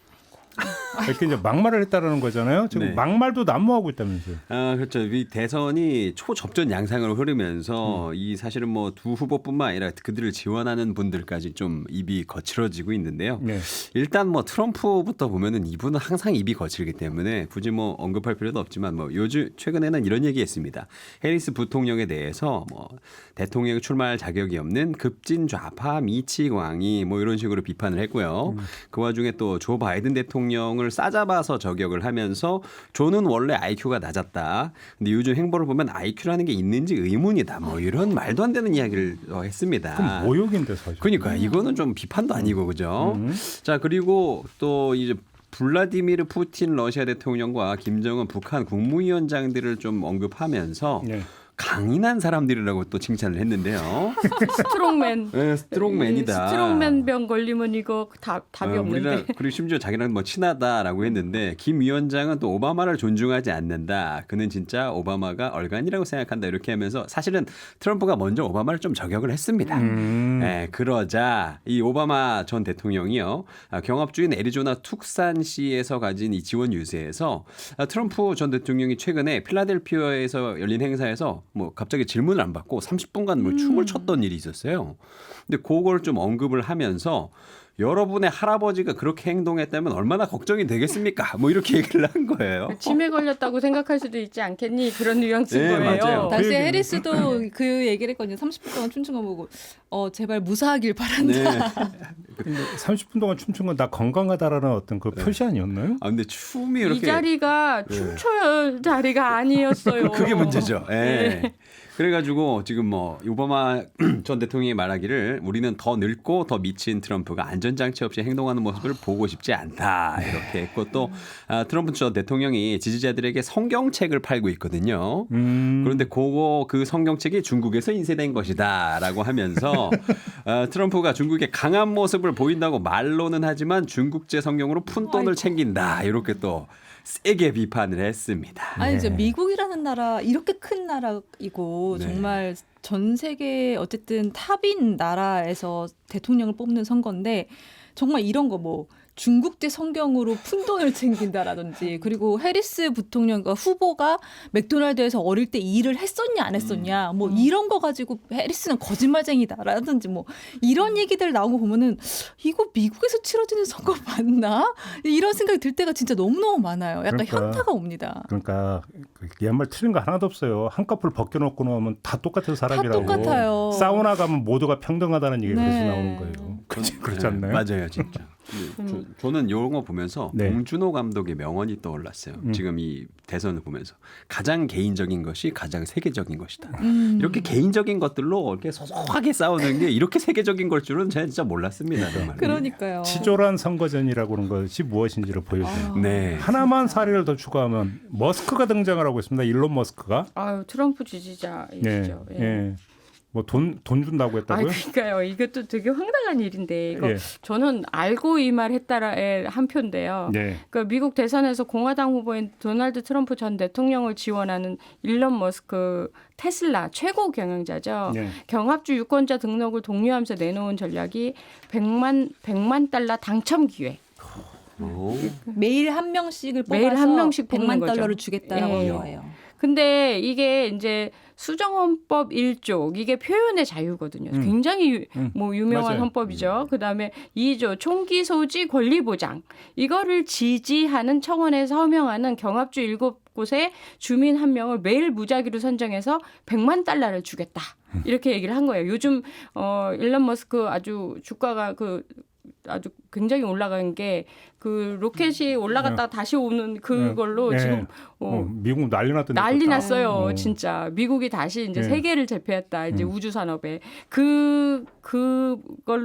이렇게 이제 막말을 했다라는 거잖아요. 지금 네. 막말도 난무하고 있다면서요. 그렇죠. 이 대선이 초접전 양상으로 흐르면서 이 사실은 뭐 두 후보뿐만 아니라 그들을 지원하는 분들까지 좀 입이 거칠어지고 있는데요. 네. 일단 뭐 트럼프부터 보면은 이분은 항상 입이 거칠기 때문에 굳이 뭐 언급할 필요도 없지만 뭐 요즘 최근에는 이런 얘기했습니다. 해리스 부통령에 대해서 뭐 대통령에 출마할 자격이 없는 급진 좌파 미치광이 뭐 이런 식으로 비판을 했고요. 그 와중에 또 조 바이든 대통령을 싸잡아서 저격을 하면서 조는 원래 IQ가 낮았다. 근데 요즘 행보를 보면 IQ라는 게 있는지 의문이다. 뭐 이런 말도 안 되는 이야기를 했습니다. 그럼 모욕인데 사실. 그러니까 이거는 좀 비판도 아니고 그죠. 자 그리고 또 이제 블라디미르 푸틴 러시아 대통령과 김정은 북한 국무위원장들을 좀 언급하면서 네. 강인한 사람들이라고 또 칭찬을 했는데요. 스트롱맨. 네, 스트롱맨이다. 스트롱맨 병 걸리면 이거 답이 없는데. 그리고 심지어 자기랑 뭐 친하다라고 했는데 김 위원장은 또 오바마를 존중하지 않는다. 그는 진짜 오바마가 얼간이라고 생각한다. 이렇게 하면서 사실은 트럼프가 먼저 오바마를 좀 저격을 했습니다. 네, 그러자 이 오바마 전 대통령이요. 경합주인 애리조나 툭산시에서 가진 이 지원 유세에서 트럼프 전 대통령이 최근에 필라델피아에서 열린 행사에서 뭐 갑자기 질문을 안 받고 30분간 뭐 춤을 췄던 일이 있었어요. 근데 그걸 좀 언급을 하면서 여러분의 할아버지가 그렇게 행동했다면 얼마나 걱정이 되겠습니까? 뭐 이렇게 얘기를 한 거예요. 치매 걸렸다고 생각할 수도 있지 않겠니? 그런 뉘앙스인 네, 거예요. 맞아요. 당시에 해리스도 그 얘기를 했거든요. 30분 동안 춤춘 거 보고 제발 무사하길 바란다. 네. 30분 동안 춤춘 건 나 건강하다라는 어떤 그 표시 아니었나요? 아 근데 춤이 이렇게 이 자리가 춤춰야 자리가 아니었어요. 그게 문제죠. 네. 그래가지고 지금 뭐 오바마 전 대통령이 말하기를 우리는 더 늙고 더 미친 트럼프가 안전장치 없이 행동하는 모습을 보고 싶지 않다 이렇게 했고 또 트럼프 전 대통령이 지지자들에게 성경책을 팔고 있거든요. 그런데 그 성경책이 중국에서 인쇄된 것이다라고 하면서 트럼프가 중국의 강한 모습을 보인다고 말로는 하지만 중국제 성경으로 푼돈을 챙긴다 이렇게 또 세게 비판을 했습니다. 아니 이제 네. 미국이라는 나라 이렇게 큰 나라이고 네. 정말 전 세계 어쨌든 탑인 나라에서 대통령을 뽑는 선거인데 정말 이런 거 뭐 중국제 성경으로 푼돈을 챙긴다라든지 그리고 해리스 부통령과 후보가 맥도날드에서 어릴 때 일을 했었냐 안 했었냐 뭐 이런 거 가지고 해리스는 거짓말쟁이다라든지 뭐 이런 얘기들 나온 거 보면은 이거 미국에서 치러지는 선거 맞나? 이런 생각이 들 때가 진짜 너무너무 많아요. 약간 그러니까. 현타가 옵니다. 그러니까 얘말 틀린 거 하나도 없어요. 한꺼풀 벗겨놓고 나오면 다 똑같은 사람이라고. 다 똑같아요. 사우나 가면 모두가 평등하다는 얘기가 그래서 네. 나오는 거예요. 그렇지 않나요? 맞아요, 진짜. 저는 이런 거 보면서 네. 봉준호 감독의 명언이 떠올랐어요. 지금 이 대선을 보면서 가장 개인적인 것이 가장 세계적인 것이다. 이렇게 개인적인 것들로 이렇게 소소하게 싸우는 게 이렇게 세계적인 걸 줄은 제가 진짜 몰랐습니다. 정말. 그러니까요. 치졸한 선거전이라고 하는 것이 무엇인지를 보여줘요. 네. 하나만 사례를 더 추가하면 머스크가 등장을 하고 있습니다. 일론 머스크가. 아유 트럼프 지지자이시죠. 예. 예. 뭐 돈 준다고 아 했다고요? 그러니까요. 이것도 되게 황당한 일인데 이거 예. 저는 알고 이 말 했다라의 한 표인데요. 네. 그러니까 미국 대선에서 공화당 후보인 도널드 트럼프 전 대통령을 지원하는 일론 머스크 테슬라 최고 경영자죠. 네. 경합주 유권자 등록을 독려하면서 내놓은 전략이 100만 달러 당첨 기회. 오. 매일 한 명씩을 뽑아서 매일 한 명씩 뽑는 100만 거죠. 달러를 주겠다라고 예. 하여요. 근데 이게 이제 수정헌법 1조 이게 표현의 자유거든요. 굉장히 뭐 유명한 맞아요. 헌법이죠. 그다음에 2조 총기 소지 권리 보장 이거를 지지하는 청원에 서명하는 경합주 7곳의 주민 한 명을 매일 무작위로 선정해서 100만 달러를 주겠다. 이렇게 얘기를 한 거예요. 요즘 일론 머스크 아주 주가가 아주 굉장히 올라간 게 그 로켓이 올라갔다가 다시 오는 그걸로 네. 지금 미국 난리 났던데. 난리 그거 다. 났어요. 진짜 미국이 다시 이제 네. 세계를 제패했다. 이제 우주 산업에 그걸로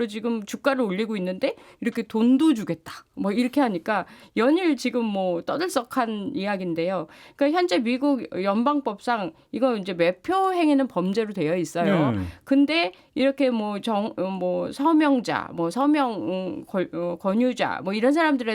지금 주가를 올리고 있는데 이렇게 돈도 주겠다. 뭐 이렇게 하니까 연일 지금 뭐 떠들썩한 이야기인데요. 그러니까 현재 미국 연방법상 이거 이제 매표 행위는 범죄로 되어 있어요. 근데 이렇게 뭐 서명자, 뭐 서명 권유자, 뭐 이런 사람들의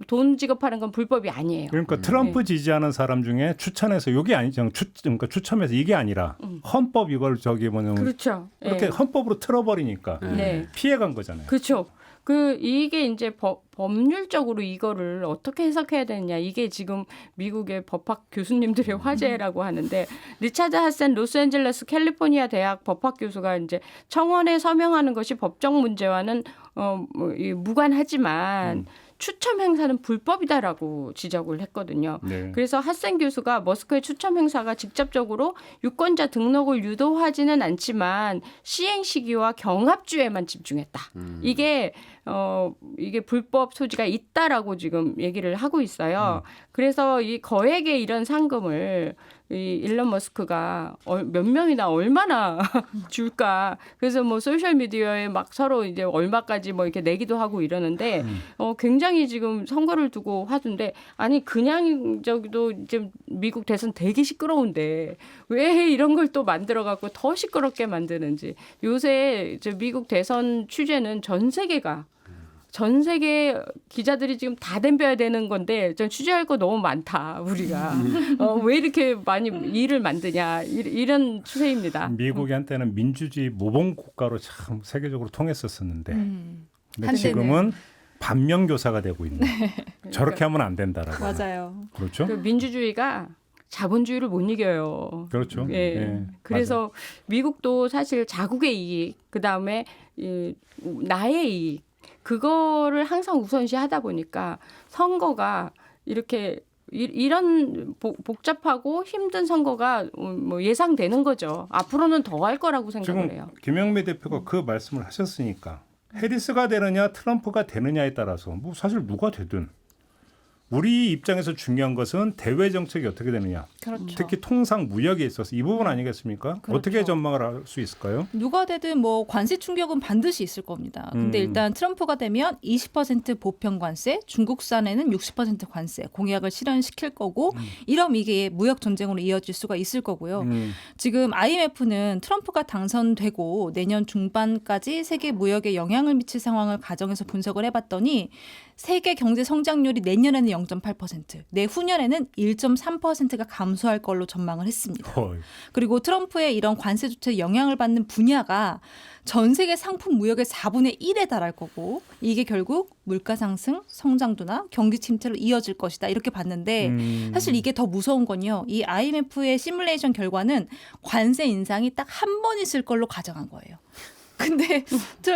돈 지급하는 건 불법이 아니에요. 그러니까 트럼프 지지하는 사람 중에 추천해서 이게 아니죠. 그러니까 추첨해서 이게 아니라 헌법 이걸 그렇죠. 이렇게 예. 헌법으로 틀어버리니까 네. 피해간 거잖아요. 그렇죠. 이게 이제 법률적으로 이거를 어떻게 해석해야 되느냐. 이게 지금 미국의 법학 교수님들의 화제라고 하는데 리차드 하센 로스앤젤레스 캘리포니아 대학 법학 교수가 이제 청원에 서명하는 것이 법적 문제와는 무관하지만 추첨 행사는 불법이다라고 지적을 했거든요. 네. 그래서 하센 교수가 머스크의 추첨 행사가 직접적으로 유권자 등록을 유도하지는 않지만 시행 시기와 경합주에만 집중했다. 이게 불법 소지가 있다라고 지금 얘기를 하고 있어요. 그래서 이 거액의 이런 상금을 이 일론 머스크가 몇 명이나 얼마나 줄까. 그래서 뭐 소셜 미디어에 막 서로 이제 얼마까지 뭐 이렇게 내기도 하고 이러는데 굉장히 지금 선거를 두고 화두인데 아니 그냥 저기도 이제 미국 대선 되게 시끄러운데 왜 이런 걸 또 만들어 갖고 더 시끄럽게 만드는지. 요새 이제 미국 대선 취재는 전 세계 기자들이 지금 다 덤벼야 되는 건데 전 취재할 거 너무 많다 우리가 왜 이렇게 많이 일을 만드냐 이런 추세입니다. 미국이 한때는 민주주의 모범 국가로 참 세계적으로 통했었었는데 근데 한때는. 지금은 반면교사가 되고 있는. 저렇게 하면 안 된다라고. 맞아요. 그렇죠? 그 민주주의가 자본주의를 못 이겨요. 그렇죠. 예. 예. 그래서 미국도 사실 자국의 이익, 그 다음에 나의 이익, 그거를 항상 우선시하다 보니까 선거가 이렇게 이런 복잡하고 힘든 선거가 뭐 예상되는 거죠. 앞으로는 더 할 거라고 생각을 지금 해요. 김영미 대표가 그 말씀을 하셨으니까 해리스가 되느냐 트럼프가 되느냐에 따라서 뭐 사실 누가 되든 우리 입장에서 중요한 것은 대외 정책이 어떻게 되느냐. 그렇죠. 특히 통상 무역에 있어서 이 부분 아니겠습니까? 그렇죠. 어떻게 전망을 할 수 있을까요? 누가 되든 뭐 관세 충격은 반드시 있을 겁니다. 근데 일단 트럼프가 되면 20% 보편 관세, 중국산에는 60% 관세 공약을 실현시킬 거고 이러면 이게 무역 전쟁으로 이어질 수가 있을 거고요. 지금 IMF는 트럼프가 당선되고 내년 중반까지 세계 무역에 영향을 미칠 상황을 가정해서 분석을 해봤더니 세계 경제 성장률이 내년에는 0.8%, 내후년에는 1.3%가 감소할 걸로 전망을 했습니다. 그리고 트럼프의 이런 관세 조치에 영향을 받는 분야가 전 세계 상품 무역의 4분의 1에 달할 거고 이게 결국 물가 상승, 성장도나 경기 침체로 이어질 것이다 이렇게 봤는데 사실 이게 더 무서운 건요. 이 IMF의 시뮬레이션 결과는 관세 인상이 딱 한 번 있을 걸로 가정한 거예요. 근데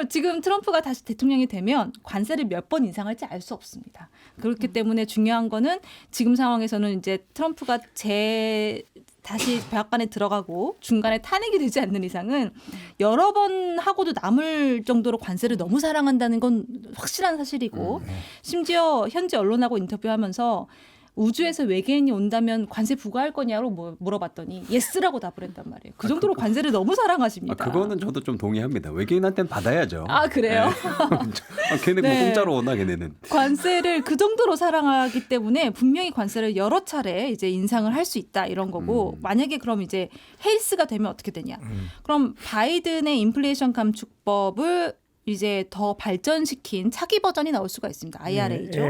지금 트럼프가 다시 대통령이 되면 관세를 몇 번 인상할지 알 수 없습니다. 그렇기 때문에 중요한 거는 지금 상황에서는 이제 트럼프가 다시 백악관에 들어가고 중간에 탄핵이 되지 않는 이상은 여러 번 하고도 남을 정도로 관세를 너무 사랑한다는 건 확실한 사실이고 심지어 현지 언론하고 인터뷰하면서 우주에서 외계인이 온다면 관세 부과할 거냐고 물어봤더니 예스라고 답을 했단 말이에요. 그 정도로 관세를 너무 사랑하십니다. 그거는 저도 좀 동의합니다. 외계인한테는 받아야죠. 아 그래요? 걔네 네. 뭐 공짜로 오나 걔네는. 관세를 그 정도로 사랑하기 때문에 분명히 관세를 여러 차례 이제 인상을 할 수 있다 이런 거고 만약에 그럼 이제 해리스가 되면 어떻게 되냐? 그럼 바이든의 인플레이션 감축법을 이제 더 발전시킨 차기 버전이 나올 수가 있습니다. IRA죠.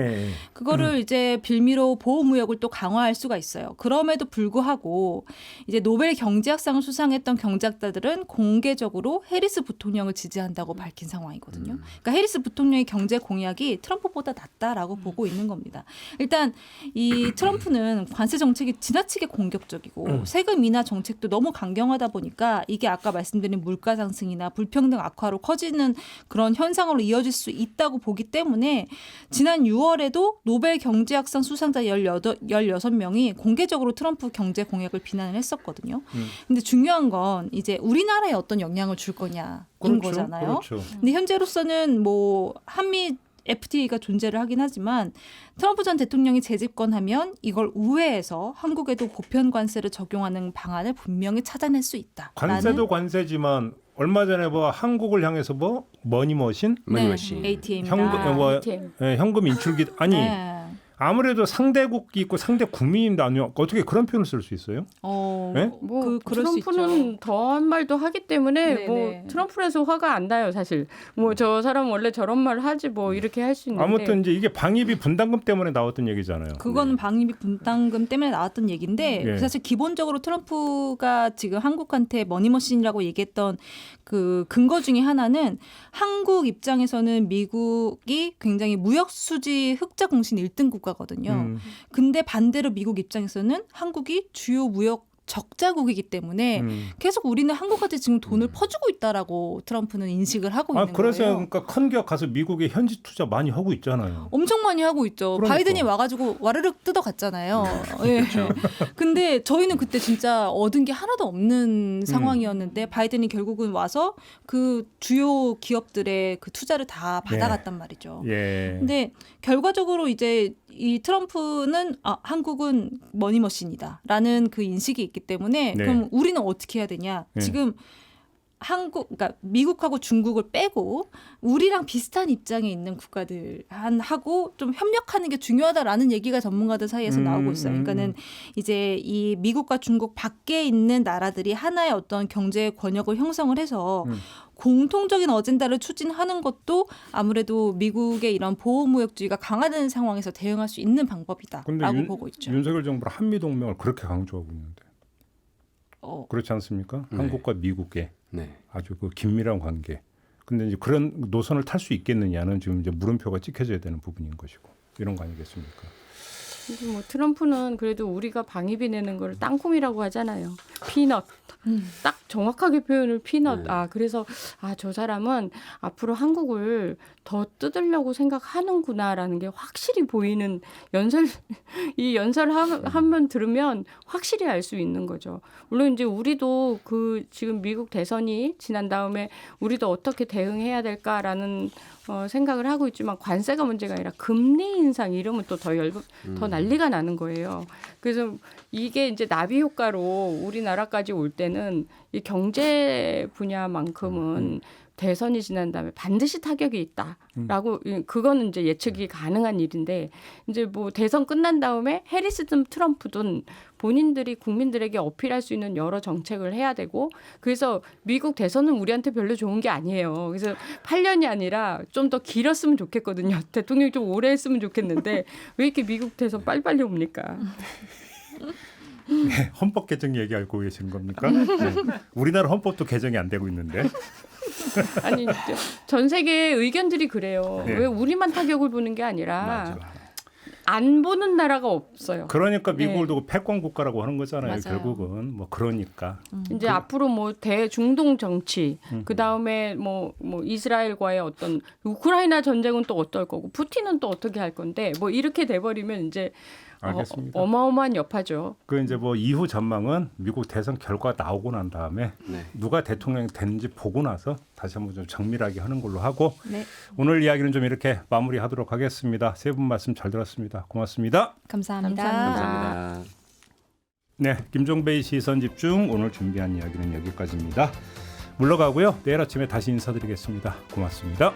그거를 이제 빌미로 보호무역을 또 강화할 수가 있어요. 그럼에도 불구하고 이제 노벨 경제학상을 수상했던 경제학자들은 공개적으로 해리스 부통령을 지지한다고 밝힌 상황이거든요. 그러니까 해리스 부통령의 경제 공약이 트럼프보다 낫다라고 보고 있는 겁니다. 일단 이 트럼프는 관세 정책이 지나치게 공격적이고 세금 인하 정책도 너무 강경하다 보니까 이게 아까 말씀드린 물가 상승이나 불평등 악화로 커지는 그런 현상으로 이어질 수 있다고 보기 때문에 지난 6월에도 노벨 경제학상 수상자 16명이 공개적으로 트럼프 경제 공약을 비난을 했었거든요. 근데 중요한 건 이제 우리나라에 어떤 영향을 줄 거냐인 거잖아요. 그렇죠. 근데 현재로서는 뭐 한미 FTA가 존재를 하긴 하지만 트럼프 전 대통령이 재집권하면 이걸 우회해서 한국에도 보편 관세를 적용하는 방안을 분명히 찾아낼 수 있다. 관세도 관세지만 얼마 전에 뭐 한국을 향해서 뭐 머니머신, 머니머신. ATM 현금 인출기 아니 네. 아무래도 상대국이 있고 상대 국민이 나뉘어 어떻게 그런 표현을 쓸 수 있어요? 네? 뭐 그럴 수 트럼프는 더한 말도 하기 때문에 네네. 뭐 트럼프라서 화가 안 나요 사실. 뭐 저 사람 원래 저런 말 하지 뭐 이렇게 할 수 있는데. 아무튼 이제 이게 방위비 분담금 때문에 나왔던 얘기잖아요. 그거는 방위비 분담금 때문에 나왔던 얘기인데 네. 사실 기본적으로 트럼프가 지금 한국한테 머니머신이라고 얘기했던 그 근거 중에 하나는 한국 입장에서는 미국이 굉장히 무역 수지 흑자 공신 1등 국가거든요. 근데 반대로 미국 입장에서는 한국이 주요 무역 적자국이기 때문에 계속 우리는 한국한테 지금 돈을 퍼주고 있다라고 트럼프는 인식을 하고 있는 그래서 거예요. 그러니까 큰 기업 가서 미국에 현지 투자 많이 하고 있잖아요. 엄청 많이 하고 있죠. 그러니까. 바이든이 와가지고 와르륵 뜯어갔잖아요. 예. 그렇죠. 근데 저희는 그때 진짜 얻은 게 하나도 없는 상황이었는데 바이든이 결국은 와서 그 주요 기업들의 그 투자를 다 받아갔단 말이죠. 예. 근데 결과적으로 이제 이 트럼프는 한국은 머니머신이다라는 그 인식이 있기 때문에 네. 그럼 우리는 어떻게 해야 되냐? 네. 지금 그러니까 미국하고 중국을 빼고 우리랑 비슷한 입장에 있는 국가들하고 좀 협력하는 게 중요하다라는 얘기가 전문가들 사이에서 나오고 있어요. 그러니까는 이제 이 미국과 중국 밖에 있는 나라들이 하나의 어떤 경제 권역을 형성을 해서 공통적인 어젠다를 추진하는 것도 아무래도 미국의 이런 보호무역주의가 강화되는 상황에서 대응할 수 있는 방법이다라고 보고 있죠. 윤석열 정부는 한미 동맹을 그렇게 강조하고 있는데 그렇지 않습니까? 네. 한국과 미국의 네. 아주 그 긴밀한 관계. 근데 이제 그런 노선을 탈 수 있겠느냐는 지금 이제 물음표가 찍혀져야 되는 부분인 것이고 이런 거 아니겠습니까? 뭐 트럼프는 그래도 우리가 방위비 내는 걸 땅콩이라고 하잖아요. 피넛. 딱 정확하게 표현을 피넛. 그래서 저 사람은 앞으로 한국을 더 뜯으려고 생각하는구나라는 게 확실히 보이는 이 연설 한번 들으면 확실히 알 수 있는 거죠. 물론 이제 우리도 그 지금 미국 대선이 지난 다음에 우리도 어떻게 대응해야 될까라는 생각을 하고 있지만 관세가 문제가 아니라 금리 인상 이러면 또 더 난리가 나는 거예요. 그래서 이게 이제 나비 효과로 우리나라까지 올 때는 이 경제 분야만큼은 대선이 지난 다음에 반드시 타격이 있다라고 그거는 이제 예측이 가능한 일인데 이제 뭐 대선 끝난 다음에 해리스든 트럼프든 본인들이 국민들에게 어필할 수 있는 여러 정책을 해야 되고 그래서 미국 대선은 우리한테 별로 좋은 게 아니에요. 그래서 8년이 아니라 좀 더 길었으면 좋겠거든요. 대통령이 좀 오래 했으면 좋겠는데 왜 이렇게 미국 대선 빨리빨리 옵니까? 네, 헌법 개정 얘기하고 계신 겁니까? 네. 우리나라 헌법도 개정이 안 되고 있는데. 아니 전 세계의 의견들이 그래요. 네. 왜 우리만 타격을 보는 게 아니라 맞아. 안 보는 나라가 없어요. 그러니까 미국을 네. 두고 패권 국가라고 하는 거잖아요. 맞아요. 결국은 뭐 그러니까. 이제 앞으로 뭐 대중동 정치, 그 다음에 뭐 이스라엘과의 어떤 우크라이나 전쟁은 또 어떨 거고, 푸틴은 또 어떻게 할 건데, 뭐 이렇게 돼버리면 이제 알겠습니다. 어마어마한 여파죠. 그 이제 뭐 이후 전망은 미국 대선 결과 나오고 난 다음에 네. 누가 대통령이 됐는지 보고 나서 다시 한번 좀 정밀하게 하는 걸로 하고 네. 오늘 이야기는 좀 이렇게 마무리하도록 하겠습니다. 세 분 말씀 잘 들었습니다. 고맙습니다. 감사합니다. 감사합니다. 네, 김종배의 시선 집중 오늘 준비한 이야기는 여기까지입니다. 물러가고요. 내일 아침에 다시 인사드리겠습니다. 고맙습니다.